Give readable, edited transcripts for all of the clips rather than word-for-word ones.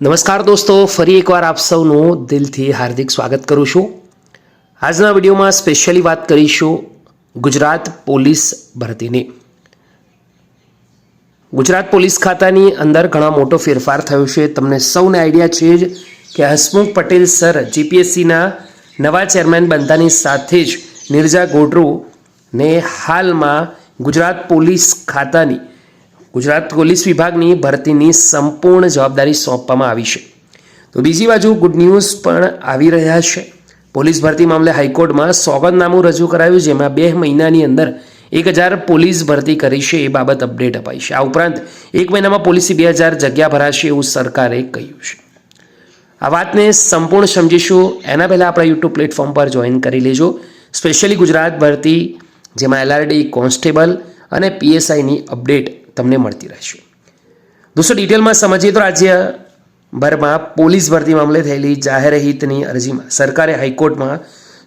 નમસ્કાર દોસ્તો, ફરી એકવાર આપ સૌનું દિલથી હાર્દિક સ્વાગત કરું છું. આજના વિડીયોમાં સ્પેશિયલી વાત કરીશું ગુજરાત પોલીસ ભરતીની. ગુજરાત પોલીસ ખાતાની અંદર ઘણા મોટો ફેરફાર થયો છે. તમને સૌને આઈડિયા છે જ કે હસમુખ પટેલ સર જીપીએસસીના નવા ચેરમેન બનતાની સાથે જ નિરજા ગોડરૂને હાલમાં ગુજરાત પોલીસ ખાતાની ગુજરાત પોલીસ વિભાગની ભરતીની સંપૂર્ણ જવાબદારી સોંપવામાં આવી છે. તો બીજી બાજુ ગુડ ન્યૂઝ પણ આવી રહ્યા છે. પોલીસ ભરતી મામલે હાઈકોર્ટમાં સોગંદનામું રજૂ કરાયું, જેમાં 2 મહિનાની અંદર 1000 પોલીસ ભરતી કરી છે એ બાબત અપડેટ અપાઈ છે. આ ઉપરાંત 1 મહિનામાં પોલીસની 2000 જગ્યા ભરાશે એવું સરકારે કહ્યું છે. આ વાતને સંપૂર્ણ સમજીશું એના પહેલાં આપણા યુટ્યુબ પ્લેટફોર્મ પર જોઈન કરી લેજો. સ્પેશિયલી ગુજરાત ભરતી, જેમાં એલઆરડી, કોન્સ્ટેબલ અને પીએસઆઈની અપડેટ તમને મળતી રહેશે. દોસ્તો, ડિટેલમાં સમજીએ તો રાજ્યભરમાં પોલીસ ભરતી મામલે થયેલી જાહેર હિતની અરજીમાં સરકારે હાઈકોર્ટમાં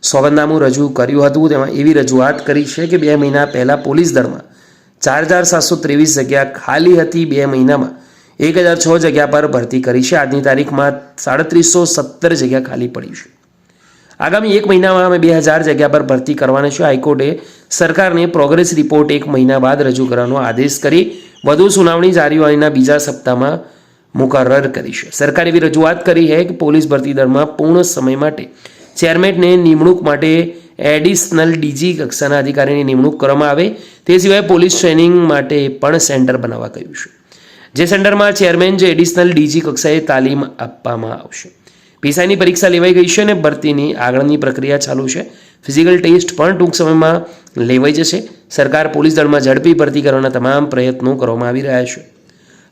સોગંદનામું રજૂ કર્યું હતું. તેમાં એવી રજૂઆત કરી છે કે 2 મહિના પહેલાં પોલીસ દળમાં 4723 જગ્યા ખાલી હતી. 2 મહિનામાં 1006 જગ્યા પર ભરતી કરી છે. આજની તારીખમાં 3717 જગ્યા ખાલી પડી છે. આગામી 1 મહિનામાં અમે 2000 જગ્યા પર ભરતી કરવાની છે. હાઈકોર્ટે સરકારને પ્રોગ્રેસ રિપોર્ટ 1 મહિના બાદ રજૂ કરવાનો આદેશ કરી વધુ સુનાવણી જાન્યુઆરીના બીજા સપ્તાહમાં મુકર્રર કરી છે. સરકારે એવી રજૂઆત કરી છે કે પોલીસ ભરતી દળમાં પૂર્ણ સમય માટે ચેરમેનને નિમણૂક માટે એડિશનલ ડીજી કક્ષાના અધિકારીની નિમણૂક કરવામાં આવે. તે સિવાય પોલીસ ટ્રેનિંગ માટે પણ સેન્ટર બનાવવા કહ્યું છે, જે સેન્ટરમાં ચેરમેન જે એડિશનલ ડીજી કક્ષાએ તાલીમ આપવામાં આવશે. પીએસઆઈની પરીક્ષા લેવાઈ ગઈ છે અને ભરતીની આગળની પ્રક્રિયા ચાલુ છે. ફિઝિકલ ટેસ્ટ પણ ટૂંક સમયમાં લેવાઈ જશે. સરકાર પોલીસ દળમાં ઝડપી ભરતી કરવાના તમામ પ્રયત્નો કરવામાં આવી રહ્યા છે.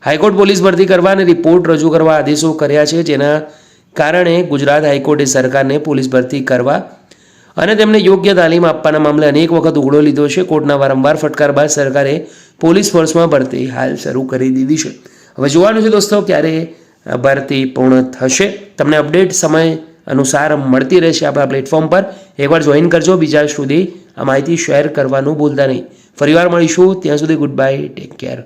હાઈકોર્ટ પોલીસ ભરતી કરવા અને રિપોર્ટ રજૂ કરવા આદેશો કર્યા છે, જેના કારણે ગુજરાત હાઈકોર્ટે સરકારને પોલીસ ભરતી કરવા અને તેમને યોગ્ય તાલીમ આપવાના મામલે અનેક વખત ઉઘડો લીધો છે. કોર્ટના વારંવાર ફટકાર બાદ સરકારે પોલીસ ફોર્સમાં ભરતી હાલ શરૂ કરી દીધી છે. હવે જોવાનું છે દોસ્તો ક્યારે ભરતી પૂર્ણ થશે. તમને અપડેટ સમય અનુસાર મળતી રહેશે આપણા પ્લેટફોર્મ પર. એકવાર જોઈન કરજો. બીજા સુધી આ માહિતી શેર કરવાનું ભૂલતા નહીં. ફરીવાર મળીશું. ત્યાં સુધી ગુડ બાય, ટેક કેર.